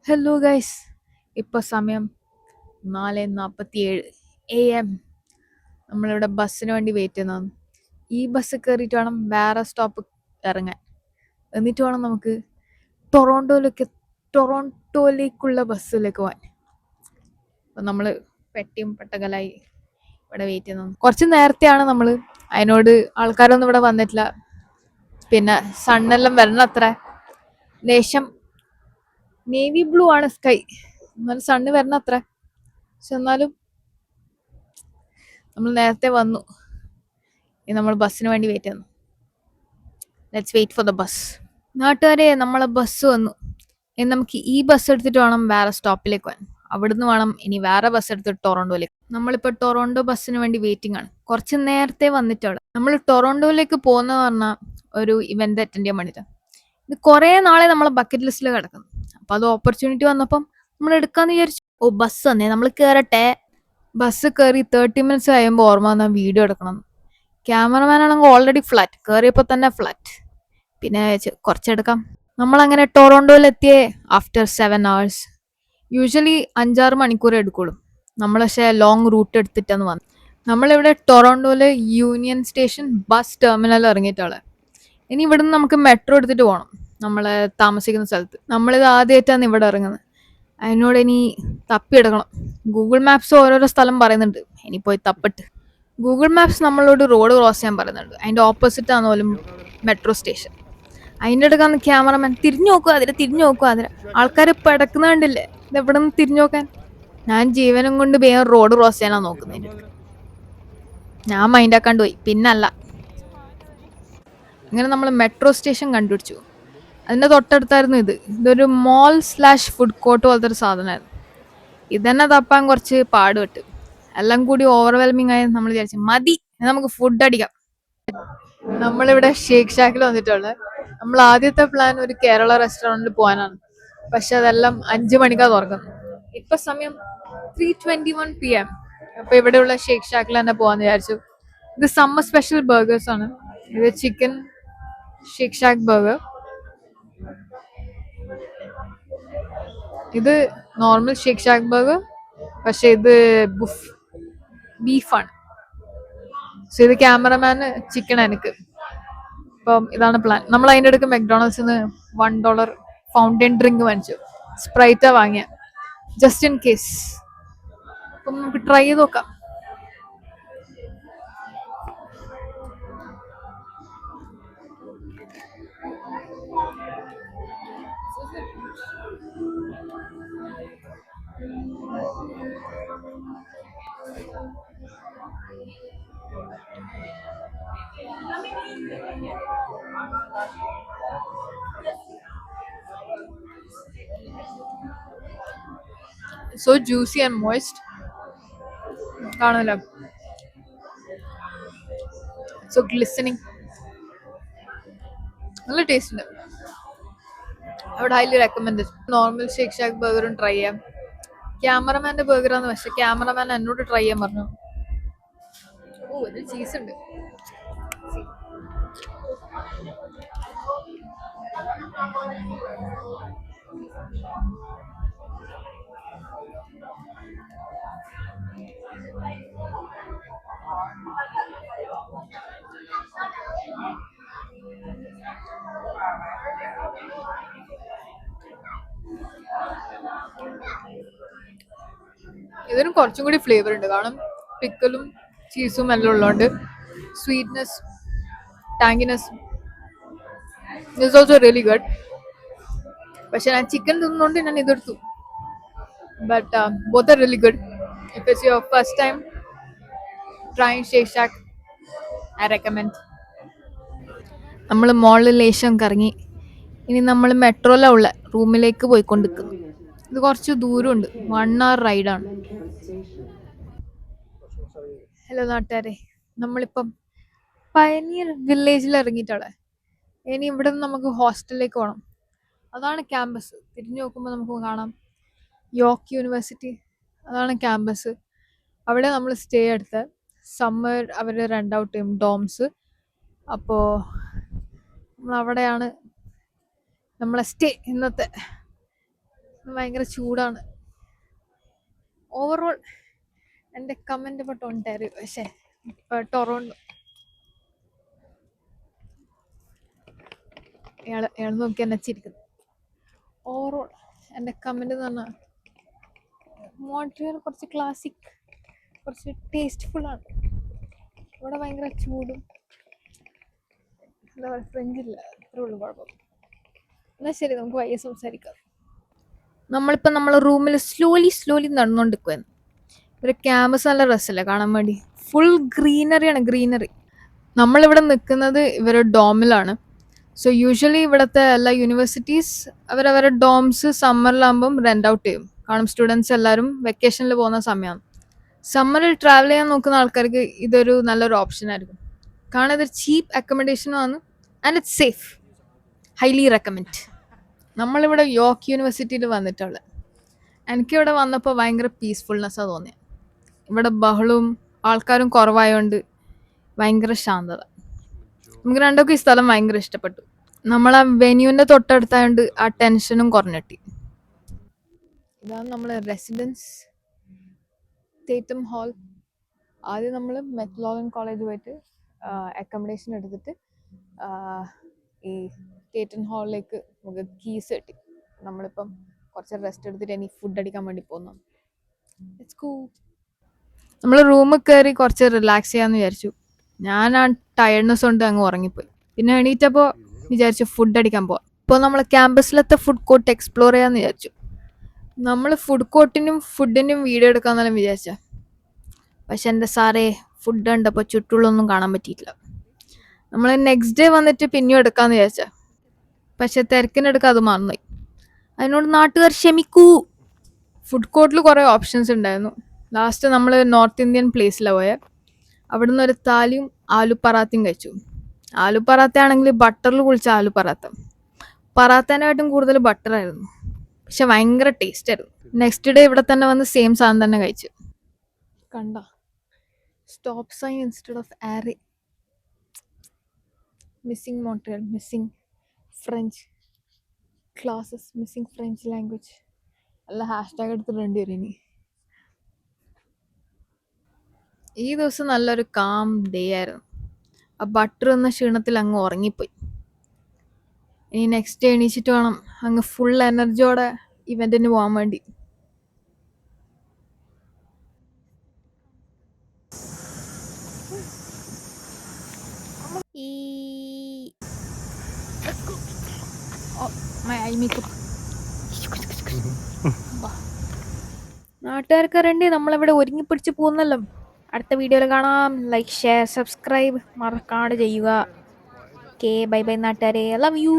Hello guys, ഇപ്പോൾ സമയം 4:47 AM. നമ്മളിവിടെ ബസ്സിന് വേണ്ടി വെയിറ്റ് ചെയ്യുന്നതാണ്. ഈ ബസ് കയറിയിട്ട് വേണം വേറെ സ്റ്റോപ്പ് ഇറങ്ങാൻ. എന്നിട്ട് വേണം നമുക്ക് ടൊറോണ്ടോയിലേക്ക് ടൊറോണ്ടോയിലേക്കുള്ള ബസ്സിലേക്ക് പോകാൻ. അപ്പം നമ്മൾ പെട്ടിയും പട്ടകലായി ഇവിടെ വെയിറ്റ് ചെയ്യുന്നത്. കുറച്ച് നേരത്തെയാണ് നമ്മൾ. അതിനോട് ആൾക്കാരൊന്നും ഇവിടെ വന്നിട്ടില്ല. പിന്നെ സണ്ണെല്ലാം വരണം അത്ര. ലേശം നേവി ബ്ലൂ ആണ് സ്കൈ, എന്നാലും സണ്ണ് വരണം അത്ര. പക്ഷെ എന്നാലും നമ്മൾ നേരത്തെ വന്നു. ഇനി നമ്മൾ ബസ്സിന് വേണ്ടി വെയിറ്റ് ചെയ്യുന്നു. Let's wait for the bus. നാട്ടുകാരെ, നമ്മളെ ബസ് വന്നു. ഇനി നമുക്ക് ഈ ബസ് എടുത്തിട്ട് വേണം വേറെ സ്റ്റോപ്പിലേക്ക് പോകാൻ. അവിടുന്ന് വേണം ഇനി വേറെ ബസ് എടുത്തിട്ട് ടൊറോണ്ടോയിലേക്ക്. നമ്മളിപ്പോൾ ടൊറോണ്ടോ ബസ്സിന് വേണ്ടി വെയിറ്റിംഗ് ആണ്. കുറച്ച് നേരത്തെ വന്നിട്ടാണ് നമ്മൾ ടൊറോണ്ടോയിലേക്ക് പോകുന്ന പറഞ്ഞാൽ ഒരു ഇവന്റ് അറ്റൻഡ് ചെയ്യാൻ വേണ്ടിയിട്ടാണ്. ഇത് കുറേ നാളെ നമ്മളെ ബക്കറ്റ് ലിസ്റ്റിൽ കിടക്കുന്നു. അപ്പം അത് ഓപ്പർച്യൂണിറ്റി വന്നപ്പം നമ്മൾ എടുക്കാന്ന് വിചാരിച്ചു. ഓ, ബസ് വന്നേ, നമ്മൾ കയറട്ടെ. ബസ് കയറി 30 minutes കഴിയുമ്പോൾ ഓർമ്മ വന്നാൽ വീഡിയോ എടുക്കണം. ക്യാമറമാൻ ആണെങ്കിൽ ഓൾറെഡി ഫ്ലാറ്റ്, കയറിയപ്പോൾ തന്നെ ഫ്ലാറ്റ്. പിന്നെ കുറച്ചെടുക്കാം. നമ്മളങ്ങനെ ടൊറോണ്ടോയിലെത്തിയേ ആഫ്റ്റർ 7 hours. യൂഷ്വലി 5-6 മണിക്കൂർ എടുക്കുള്ളൂ. നമ്മൾ പക്ഷേ ലോങ് റൂട്ട് എടുത്തിട്ടാണ് വന്നത്. നമ്മളിവിടെ ടൊറോണ്ടോയിലെ യൂണിയൻ സ്റ്റേഷൻ ബസ് ടെർമിനൽ ഇറങ്ങിയിട്ടുള്ളത്. ഇനി ഇവിടുന്ന് നമുക്ക് മെട്രോ എടുത്തിട്ട് പോകണം നമ്മൾ താമസിക്കുന്ന സ്ഥലത്ത്. നമ്മളിത് ആദ്യമായിട്ടാണ് ഇവിടെ ഇറങ്ങുന്നത്. അതിനോട് ഇനി തപ്പിയെടുക്കണം. ഗൂഗിൾ മാപ്സ് ഓരോരോ സ്ഥലം പറയുന്നുണ്ട്, ഇനി പോയി തപ്പിട്ട്. ഗൂഗിൾ മാപ്സ് നമ്മളോട് റോഡ് ക്രോസ് ചെയ്യാൻ പറയുന്നുണ്ട്. അതിൻ്റെ ഓപ്പോസിറ്റ് ആണ് പോലും മെട്രോ സ്റ്റേഷൻ. അതിൻ്റെ അടുക്കാണ് ക്യാമറമാൻ തിരിഞ്ഞു നോക്കുക, തിരിഞ്ഞു നോക്കുക. ആൾക്കാർ ഇപ്പം ഇടക്കുന്ന കണ്ടില്ലേ, ഇത് എവിടെ നിന്ന് തിരിഞ്ഞു നോക്കാൻ. ഞാൻ ജീവനും കൊണ്ട് വേഗം റോഡ് ക്രോസ് ചെയ്യാനാണ് നോക്കുന്നതിൻ്റെ അടുത്ത്. ഞാൻ മൈൻഡാക്കാണ്ട് പോയി. പിന്നല്ല, ഇങ്ങനെ നമ്മൾ മെട്രോ സ്റ്റേഷൻ കണ്ടുപിടിച്ചു. അതിൻ്റെ തൊട്ടടുത്തായിരുന്നു ഇതൊരു മോൾ/ഫുഡ് കോർട്ട് പോലത്തെ ഒരു സാധനമായിരുന്നു. ഇതന്നെ തപ്പാൻ കുറച്ച് പാടുപെട്ട്. എല്ലാം കൂടി ഓവർവെൽമിങ് ആയി നമ്മൾ വിചാരിച്ചു മതി, നമുക്ക് ഫുഡ് അടിക്കാം. നമ്മളിവിടെ ഷേക്ക് ഷാക്കിൽ വന്നിട്ടുള്ളത്. നമ്മൾ ആദ്യത്തെ പ്ലാൻ ഒരു കേരള റെസ്റ്റോറൻറ്റിൽ പോകാനാണ്. പക്ഷെ അതെല്ലാം 5 മണിക്കാണ് തുറക്കുന്നത്. ഇപ്പൊ സമയം 3:21 PM. അപ്പൊ ഇവിടെയുള്ള ഷേക്ക് ഷാക്കിൽ തന്നെ പോകാന്ന് വിചാരിച്ചു. ഇത് സമ്മർ സ്പെഷ്യൽ ബർഗേഴ്സ് ആണ്. ഇത് ചിക്കൻ ഷേക്ക് ഷാക്ക് ബർഗർ, ഇത് നോർമൽ ഷേക്ക് ഷാക്ക് ബർഗർ, പക്ഷെ ഇത് ബീഫാണ്. സോ ഇത് ക്യാമറമാന്, ചിക്കൻ എനിക്ക്. അപ്പം ഇതാണ് പ്ലാൻ. നമ്മൾ അതിൻ്റെ അടുക്ക് മെക്ഡോണൽഡ്സിന്ന് $1 ഫൗണ്ടൻ ഡ്രിങ്ക് വാങ്ങിച്ചു. സ്പ്രൈറ്റാ വാങ്ങിയ, ജസ്റ്റ് ഇൻ കേസ്. അപ്പം നമുക്ക് ട്രൈ ചെയ്ത് നോക്കാം. സോ ജ്യൂസി ആൻഡ് മോയിസ്റ്റ് കാണുമല്ലോ. സോ ഗ്ലിസണിങ്, നല്ല ടേസ്റ്റ് ഉണ്ട്. അവിടെ highly recommend. Normal Shake Shack ബർഗറും ട്രൈ ചെയ്യാം. ക്യാമറമാൻ്റെ ബർഗറാന്ന്, പക്ഷെ ക്യാമറമാൻ എന്നോട് ട്രൈ ചെയ്യാൻ പറഞ്ഞു. ഓ, ഇതിൽ ചീസ് ഉണ്ട്. ഇതിനും കുറച്ചും കൂടി ഫ്ലേവർ ഉണ്ട്, കാരണം പിക്കലും ചീസും എല്ലാം ഉള്ളതുകൊണ്ട്. Sweetness, tanginess is also really good. പക്ഷെ ഞാൻ ചിക്കൻ തിന്നുകൊണ്ട് ഞാൻ ഇതെടുത്തു. But both are really good. If it's your first time trying Shake Shack, I recommend. നമ്മൾ മോളിൽ ലേശം കറങ്ങി. ഇനി നമ്മൾ മെട്രോയിലാണ് ഉള്ള റൂമിലേക്ക് പോയിക്കൊണ്ടിരിക്കുന്നു. ഇത് കുറച്ച് ദൂരമുണ്ട്, 1 hour റൈഡാണ്. ഹലോ നാട്ടുകാരെ, നമ്മളിപ്പം പയനിയർ വില്ലേജിൽ ഇറങ്ങിയിട്ടാണ്. ഇനി ഇവിടെ നിന്ന് നമുക്ക് ഹോസ്റ്റലിലേക്ക് പോകണം. അതാണ് ക്യാമ്പസ്. തിരിഞ്ഞു നോക്കുമ്പോൾ നമുക്ക് കാണാം യോർക്ക് യൂണിവേഴ്സിറ്റി. അതാണ് ക്യാമ്പസ്. അവിടെ നമ്മൾ സ്റ്റേ എടുത്ത് സമ്മർ അവർ റെൻ്റ് ഔട്ട് ചെയ്യും ഡോംസ്. അപ്പോൾ നമ്മൾ അവിടെയാണ് നമ്മളെ സ്റ്റേ ഇന്നത്തെ. ഭയങ്കര ചൂടാണ്. ഓവറോൾ എൻ്റെ കമൻ്റ് ഇപ്പോൾ ടൊണ്ടാരി പക്ഷേ ടൊറോണ്ടോ. ഇയാൾ നോക്കി എന്നെ ചിരിക്കുന്നു. ഓവറോൾ എൻ്റെ കമൻ്റ് എന്ന് പറഞ്ഞാൽ മോൺട്രിയൽ കുറച്ച് ക്ലാസിക്, കുറച്ച് ടേസ്റ്റ്ഫുള്ളാണ്. ഇവിടെ ഭയങ്കര ചൂടും എന്താ പറയുക, ഫ്രഞ്ചില്ല, അത്രേ ഉള്ളൂ കുഴപ്പം. എന്നാൽ ശരി, നമുക്ക് വയ്യ സംസാരിക്കാം. നമ്മളിപ്പോൾ നമ്മളെ റൂമിൽ സ്ലോലി നടന്നുകൊണ്ടിരിക്കുവായിരുന്നു. ഒരു ക്യാമ്പസ് നല്ല രസമല്ലേ കാണാൻ വേണ്ടി. ഫുൾ ഗ്രീനറിയാണ്, ഗ്രീനറി. നമ്മളിവിടെ നിൽക്കുന്നത് ഇവരുടെ ഡോമിലാണ്. സോ യൂഷ്വലി ഇവിടുത്തെ എല്ലാ യൂണിവേഴ്സിറ്റീസ് അവരവരുടെ ഡോംസ് സമ്മറിലാകുമ്പം റെൻ്റ് ഔട്ട് ചെയ്യും. കാരണം സ്റ്റുഡൻസ് എല്ലാവരും വെക്കേഷനിൽ പോകുന്ന സമയമാണ്. സമ്മറിൽ ട്രാവൽ ചെയ്യാൻ നോക്കുന്ന ആൾക്കാർക്ക് ഇതൊരു നല്ലൊരു ഓപ്ഷൻ ആയിരിക്കും. കാരണം ഇതൊരു ചീപ്പ് അക്കോമഡേഷനുമാണ് and it's safe. Highly recommend. നമ്മളിവിടെ യോർക്ക് യൂണിവേഴ്സിറ്റിയിൽ വന്നിട്ടുള്ളത്. എനിക്കിവിടെ വന്നപ്പോൾ ഭയങ്കര പീസ്ഫുൾനെസ്സാണ് തോന്നിയത്. ഇവിടെ ബഹളവും ആൾക്കാരും കുറവായതുകൊണ്ട് ഭയങ്കര ശാന്തത. നമുക്ക് രണ്ടൊക്കെ ഈ സ്ഥലം ഭയങ്കര ഇഷ്ടപ്പെട്ടു. നമ്മളെ വെന്യൂവിൻ്റെ തൊട്ടടുത്തായതുകൊണ്ട് ആ ടെൻഷനും കുറഞ്ഞിട്ടി. ഇതാണ് നമ്മളെ റെസിഡൻസ് ടേറ്റം ഹാൾ. ആദ്യം നമ്മൾ മെക്ലോഗൻ കോളേജ് പോയിട്ട് അക്കോമഡേഷൻ എടുത്തിട്ട് ഈ ടേറ്റൻ ഹാളിലേക്ക് നമുക്ക് കീസ് കിട്ടി. നമ്മളിപ്പം കുറച്ച് റെസ്റ്റ് എടുത്തിട്ട് ഇനി ഫുഡ് അടിക്കാൻ വേണ്ടി പോകുന്നു. നമ്മൾ റൂമിൽ കയറി കുറച്ച് റിലാക്സ് ചെയ്യാമെന്ന് വിചാരിച്ചു. ഞാൻ ആ ടയർഡ്നെസ് കൊണ്ട് അങ്ങ് ഉറങ്ങിപ്പോയി. പിന്നെ എണീറ്റപ്പോൾ വിചാരിച്ചു ഫുഡ് അടിക്കാൻ പോവാം. ഇപ്പോൾ നമ്മൾ ക്യാമ്പസിലത്തെ ഫുഡ് കോർട്ട് എക്സ്പ്ലോർ ചെയ്യാമെന്ന് വിചാരിച്ചു. നമ്മൾ ഫുഡ് കോർട്ടിനും ഫുഡിനും വീഡിയോ എടുക്കാമെന്നെല്ലാം വിചാരിച്ച, പക്ഷെ എൻ്റെ സാറേ ഫുഡ് കണ്ടപ്പോൾ ചുറ്റുള്ളൊന്നും കാണാൻ പറ്റിയിട്ടില്ല. നമ്മൾ നെക്സ്റ്റ് ഡേ വന്നിട്ട് പിന്നെയും എടുക്കാമെന്ന് വിചാരിച്ച, പക്ഷെ തിരക്കിനെടുക്കാൻ അത് മറന്നുപോയി. അതിനോട് നാട്ടുകാർ ക്ഷമിക്കൂ. ഫുഡ് കോർട്ടിൽ കുറേ ഓപ്ഷൻസ് ഉണ്ടായിരുന്നു. ലാസ്റ്റ് നമ്മൾ നോർത്ത് ഇന്ത്യൻ പ്ലേസിലാണ് പോയത്. അവിടെ നിന്ന് ഒരു താലിയും ആലു പറാത്തയും കഴിച്ചു. ആലു പറാത്ത ആണെങ്കിൽ ബട്ടറിൽ കുളിച്ച ആലു പറാത്ത. പറാത്തേനായിട്ടും കൂടുതൽ ബട്ടറായിരുന്നു, പക്ഷെ ഭയങ്കര ടേസ്റ്റ് ആയിരുന്നു. നെക്സ്റ്റ് ഡേ ഇവിടെ തന്നെ വന്ന് സെയിം സാധനം തന്നെ കഴിച്ചു. കണ്ട സ്റ്റോപ്പ് സൈൻ ഇൻസ്റ്റെഡ് ഓഫ് ആരെ. Missing Montreal, missing French classes, missing French language. അല്ല ഹാഷ്ടാഗ് എടുത്തിടേണ്ടി വരും ഇനി. ഈ ദിവസം നല്ലൊരു കാം ഡേ ആയിരുന്നു. ആ ബട്ടർ എന്ന ക്ഷീണത്തിൽ അങ്ങ് ഉറങ്ങിപ്പോയി. ഇനി നെക്സ്റ്റ് ഡേ എണീച്ചിട്ട് വേണം അങ്ങ് ഫുൾ എനർജിയോടെ ഇവൻറ്റിന് പോകാൻ വേണ്ടി. നാട്ടുകാർക്ക് അറിയണ്ടേ നമ്മളിവിടെ ഒരുങ്ങി പിടിച്ച് പോകുന്നല്ലോ. അടുത്ത വീഡിയോയിൽ കാണാം. ലൈക്ക്, ഷെയർ, സബ്സ്ക്രൈബ് മറക്കാതെ ചെയ്യുക. ഓക്കെ, ബൈ ബൈ നാട്ടുകാരെ. I love you.